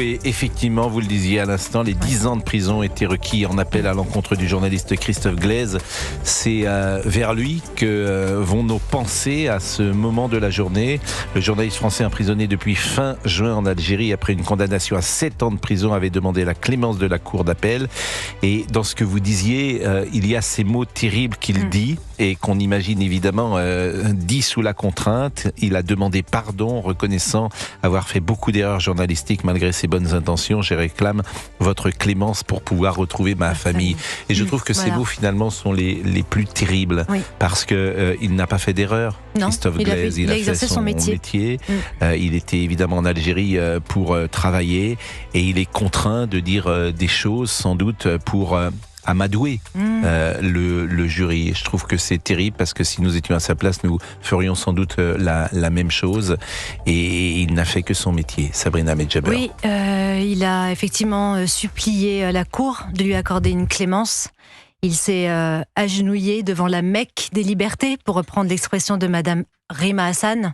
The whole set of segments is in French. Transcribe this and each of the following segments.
Et effectivement, vous le disiez à l'instant, les 10 ans de prison étaient requis en appel à l'encontre du journaliste Christophe Glaise. C'est vers lui que vont nos pensées à ce moment de la journée. Le journaliste français emprisonné depuis fin juin en Algérie après une condamnation à 7 ans de prison avait demandé la clémence de la cour d'appel. Et dans ce que vous disiez, il y a ces mots terribles qu'il dit et qu'on imagine évidemment dit sous la contrainte. Il a demandé pardon, reconnaissant avoir fait beaucoup d'erreurs journalistiques malgré ses bonnes intentions. Je réclame votre clémence pour pouvoir retrouver ma famille. Et je trouve que ces mots finalement sont les plus terribles parce que il n'a pas fait d'erreur. Christophe Glaise, il a fait son métier. Il était évidemment en Algérie pour travailler et il est contraint de dire des choses sans doute pour amadouer le jury. Je trouve que c'est terrible parce que si nous étions à sa place, nous ferions sans doute la même chose et il n'a fait que son métier. Sabrina Medjaber. Oui, il a effectivement supplié la cour de lui accorder une clémence. Il s'est agenouillé devant la Mecque des libertés, pour reprendre l'expression de Madame Rima Hassan.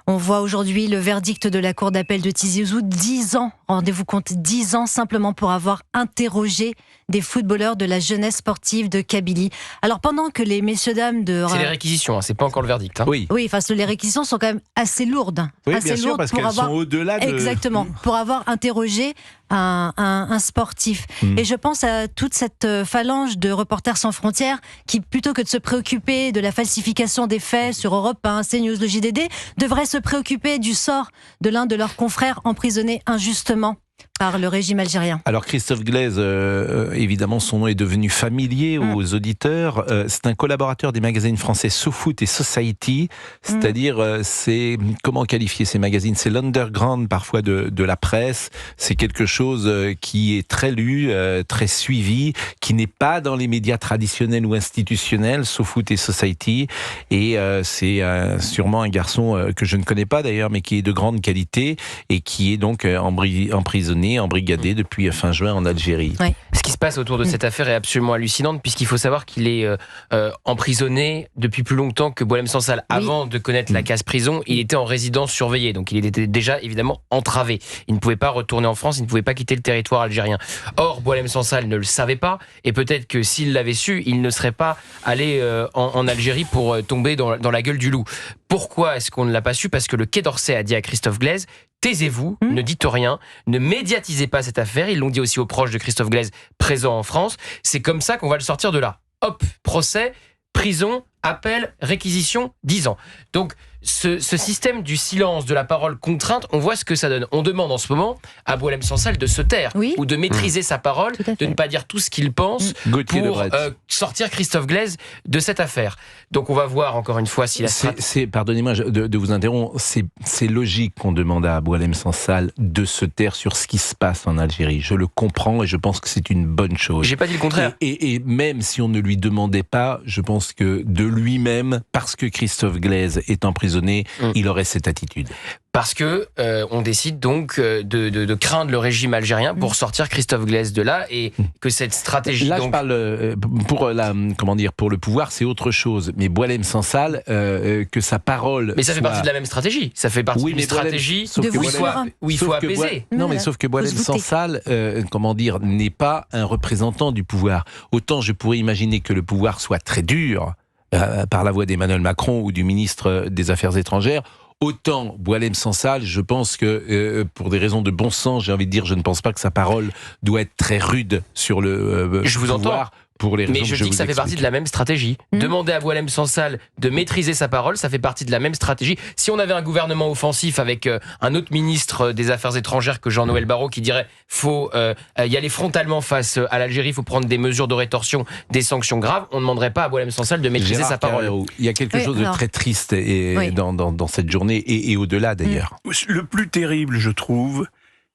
On voit aujourd'hui le verdict de la cour d'appel de Tizi Ouzou, 10 ans, rendez-vous compte, 10 ans simplement pour avoir interrogé des footballeurs de la jeunesse sportive de Kabylie. Alors pendant que les messieurs dames de... C'est les réquisitions, c'est pas encore le verdict. Oui, enfin les réquisitions sont quand même assez lourdes. Oui, assez bien sûr, parce qu'elles sont au-delà de... Exactement, pour avoir interrogé un sportif. Et je pense à toute cette phalange de Reporters sans frontières qui, plutôt que de se préoccuper de la falsification des faits sur Europe 1, CNews, le JDD, devraient se préoccuper du sort de l'un de leurs confrères emprisonnés injustement par le régime algérien. Alors Christophe Glaise, évidemment son nom est devenu familier aux auditeurs. C'est un collaborateur des magazines français SoFoot et Society, c'est-à-dire c'est, comment qualifier ces magazines, c'est l'underground parfois de la presse, c'est quelque chose qui est très lu, très suivi, qui n'est pas dans les médias traditionnels ou institutionnels, SoFoot et Society, et c'est sûrement un garçon que je ne connais pas d'ailleurs, mais qui est de grande qualité et qui est donc emprisonné, embrigadé depuis fin juin en Algérie. Oui. Ce qui se passe autour de cette affaire est absolument hallucinante, puisqu'il faut savoir qu'il est emprisonné depuis plus longtemps que Boualem Sansal. Avant de connaître la case prison, il était en résidence surveillée, donc il était déjà évidemment entravé. Il ne pouvait pas retourner en France, il ne pouvait pas quitter le territoire algérien. Or, Boualem Sansal ne le savait pas, et peut-être que s'il l'avait su, il ne serait pas allé en Algérie pour tomber dans la gueule du loup. Pourquoi est-ce qu'on ne l'a pas su ? Parce que le Quai d'Orsay a dit à Christophe Glaise: taisez-vous, ne dites rien, ne médiatisez pas cette affaire. Ils l'ont dit aussi aux proches de Christophe Glaise présents en France. C'est comme ça qu'on va le sortir de là. Hop, procès, prison, appel, réquisition, 10 ans. Donc, ce système du silence, de la parole contrainte, on voit ce que ça donne. On demande en ce moment à Boualem Sansal de se taire, ou de maîtriser sa parole, de ne pas dire tout ce qu'il pense, pour sortir Christophe Glaise de cette affaire. Donc on va voir encore une fois si la pardonnez-moi de vous interrompre, c'est logique qu'on demande à Boualem Sansal de se taire sur ce qui se passe en Algérie. Je le comprends et je pense que c'est une bonne chose. J'ai pas dit le contraire. Et même si on ne lui demandait pas, je pense que de lui-même, parce que Christophe Glaise est emprisonné, il aurait cette attitude. Parce que on décide donc de craindre le régime algérien pour sortir Christophe Glaise de là, et que cette stratégie... Là, je parle pour le pouvoir, c'est autre chose. Mais Boualem Sansal, que sa parole... Mais ça fait partie de la même stratégie. Ça fait partie d'une stratégie où il faut apaiser. Non, mais sauf que Boualem Sansal, n'est pas un représentant du pouvoir. Autant je pourrais imaginer que le pouvoir soit très dur, par la voix d'Emmanuel Macron ou du ministre des Affaires étrangères. Autant Boualem Sansal, je pense que pour des raisons de bon sens, j'ai envie de dire, je ne pense pas que sa parole doit être très rude sur le je vous pouvoir. Entends. Pour les mais je dis que ça fait partie de la même stratégie. Demander à Boualem Sansal de maîtriser sa parole, ça fait partie de la même stratégie. Si on avait un gouvernement offensif avec un autre ministre des Affaires étrangères que Jean-Noël Barrot qui dirait faut y aller frontalement face à l'Algérie, il faut prendre des mesures de rétorsion, des sanctions graves, on ne demanderait pas à Boualem Sansal de maîtriser sa parole. Il y a quelque chose de très triste dans cette journée et au-delà d'ailleurs. Le plus terrible, je trouve,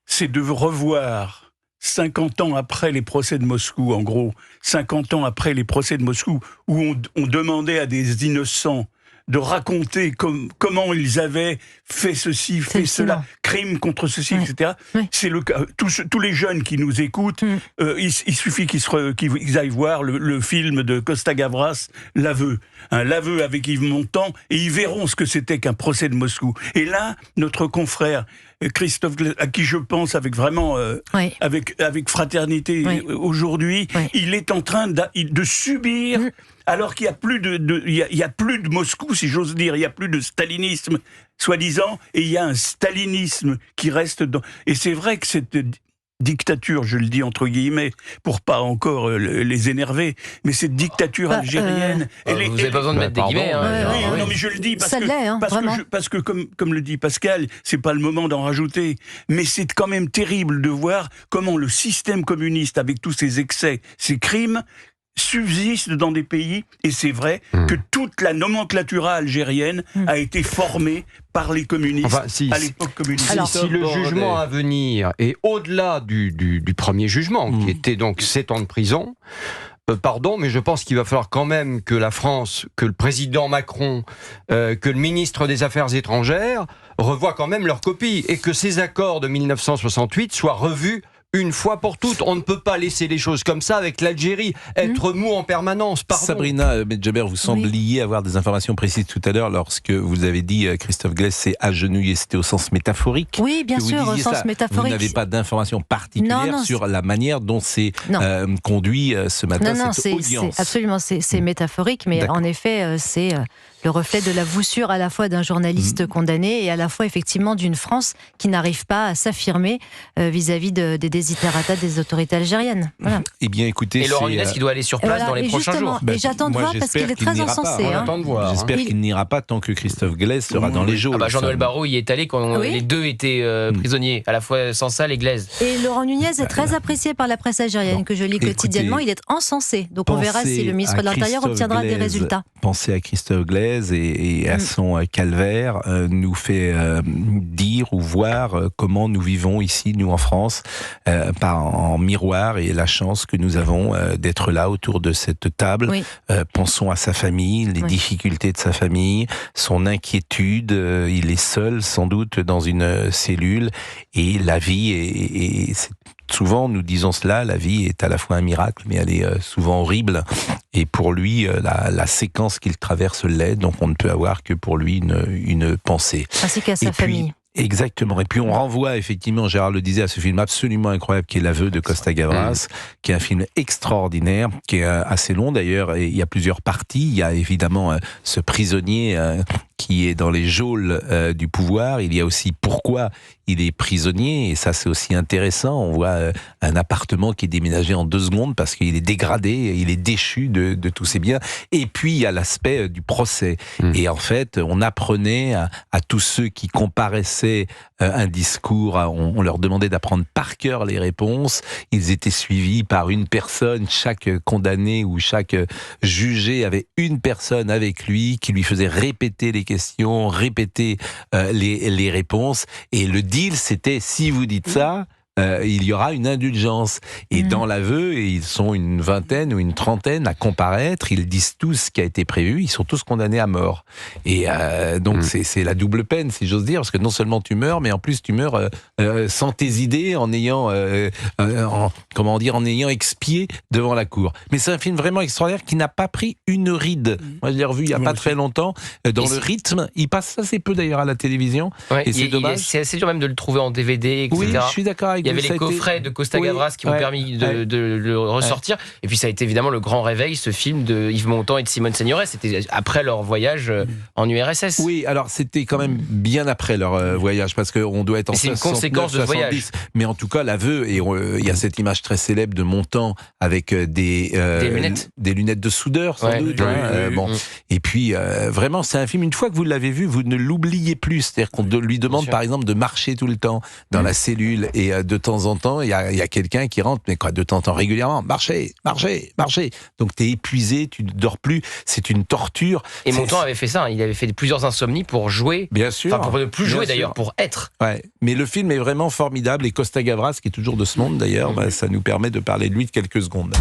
c'est de revoir 50 ans après les procès de Moscou, en gros, 50 ans après les procès de Moscou, où on demandait à des innocents de raconter comment ils avaient fait ceci, fait cela, crime contre ceci, etc. C'est le cas. Tous les jeunes qui nous écoutent, il suffit qu'ils aillent voir le film de Costa Gavras, L'aveu. L'aveu avec Yves Montand, et ils verront ce que c'était qu'un procès de Moscou. Et là, notre confrère Christophe Glaise, à qui je pense avec vraiment Oui. avec fraternité Oui. aujourd'hui, Oui. il est en train de subir. Alors qu'il n'y a plus il y a plus de Moscou, si j'ose dire, il n'y a plus de stalinisme, soi-disant, et il y a un stalinisme qui reste dans. Et c'est vrai que cette dictature, je le dis entre guillemets, pour pas encore les énerver, mais cette dictature algérienne, vous n'avez pas besoin de mettre des guillemets. oui, non, mais je le dis parce Ça que, l'est, hein, vraiment. parce que comme le dit Pascal, c'est pas le moment d'en rajouter, mais c'est quand même terrible de voir comment le système communiste, avec tous ses excès, ses crimes, subsiste dans des pays, et c'est vrai que toute la nomenclature algérienne a été formée par les communistes à l'époque communiste. Alors, si le jugement à venir est au-delà du premier jugement, qui était donc 7 ans de prison, pardon, mais je pense qu'il va falloir quand même que la France, que le président Macron, que le ministre des Affaires étrangères revoient quand même leur copie, et que ces accords de 1968 soient revus une fois pour toutes. On ne peut pas laisser les choses comme ça avec l'Algérie, être mou en permanence. Pardon. Sabrina Medjaber, vous sembliez avoir des informations précises tout à l'heure lorsque vous avez dit Christophe Glaise s'est agenouillé, c'était au sens métaphorique. Oui, bien sûr, au sens métaphorique. Vous n'avez pas d'informations particulières sur la manière dont c'est conduit ce matin, cette audience. Absolument, c'est métaphorique, mais en effet, c'est le reflet de la voussure à la fois d'un journaliste condamné et à la fois effectivement d'une France qui n'arrive pas à s'affirmer vis-à-vis des desiderata des autorités algériennes. Voilà. Eh bien, écoutez, et Laurent Nunez qui doit aller sur place dans les prochains jours. Et j'attends de voir parce qu'il est très encensé. J'espère qu'il n'ira pas tant que Christophe Glaise sera dans les geôles. Jean-Noël Barrot y est allé quand les deux étaient prisonniers, à la fois Sansal et Glaise. Et Laurent Nunez est très apprécié par la presse algérienne que je lis quotidiennement. Il est encensé. Donc on verra si le ministre de l'Intérieur obtiendra des résultats. Penser à Christophe Glaise et à son calvaire nous fait dire ou voir comment nous vivons ici, nous en France, en miroir, et la chance que nous avons d'être là autour de cette table. Oui. Pensons à sa famille, les difficultés de sa famille, son inquiétude. Il est seul, sans doute, dans une cellule, et la vie est souvent, nous disons cela, la vie est à la fois un miracle, mais elle est souvent horrible. Et pour lui, la séquence qu'il traverse l'est, donc on ne peut avoir que pour lui une pensée. Ainsi qu'à sa famille. Exactement. Et puis on renvoie effectivement, Gérard le disait, à ce film absolument incroyable qui est L'aveu de Costa Gavras, qui est un film extraordinaire, qui est assez long d'ailleurs, et il y a plusieurs parties. Il y a évidemment ce prisonnier qui est dans les geôles du pouvoir. Il y a aussi pourquoi il est prisonnier, et ça c'est aussi intéressant. On voit un appartement qui est déménagé en 2 secondes parce qu'il est dégradé, il est déchu de tous ses biens. Et puis il y a l'aspect du procès. Et en fait, on apprenait à tous ceux qui comparaissaient un discours, on leur demandait d'apprendre par cœur les réponses. Ils étaient suivis par une personne, chaque condamné ou chaque jugé avait une personne avec lui qui lui faisait répéter les questions, répéter les réponses. Et le deal, c'était, si vous dites ça, il y aura une indulgence. Et dans l'aveu, ils sont une vingtaine ou une trentaine à comparaître, ils disent tous ce qui a été prévu, ils sont tous condamnés à mort. Et donc c'est la double peine, si j'ose dire, parce que non seulement tu meurs, mais en plus tu meurs sans tes idées, en ayant en ayant expié devant la cour. Mais c'est un film vraiment extraordinaire qui n'a pas pris une ride. Moi je l'ai revu il n'y a pas très longtemps, dans le rythme, il passe assez peu d'ailleurs à la télévision, et c'est dommage. C'est assez dur même de le trouver en DVD, etc. Oui, je suis d'accord avec vous. Il y avait les coffrets de Costa Gavras qui ont permis de le ressortir. Et puis ça a été évidemment le grand réveil, ce film de Yves Montand et de Simone Signoret. C'était après leur voyage en URSS. Oui, alors c'était quand même bien après leur voyage, parce qu'on doit être en 69, c'est une conséquence de ce voyage. Mais en tout cas, l'aveu, et il y a cette image très célèbre de Montand avec des lunettes de soudeur, sans doute. Et puis, vraiment, c'est un film, une fois que vous l'avez vu, vous ne l'oubliez plus. C'est-à-dire qu'on lui demande, par exemple, de marcher tout le temps dans la cellule, et de temps en temps, il y a quelqu'un qui rentre, mais quoi, de temps en temps, régulièrement, marchez. Donc t'es épuisé, tu ne dors plus, c'est une torture. Et Montand avait fait ça, il avait fait plusieurs insomnies pour jouer. Bien sûr. Enfin, pour ne plus jouer d'ailleurs, pour être. Ouais. Mais le film est vraiment formidable, et Costa Gavras, qui est toujours de ce monde d'ailleurs, ça nous permet de parler de lui de quelques secondes.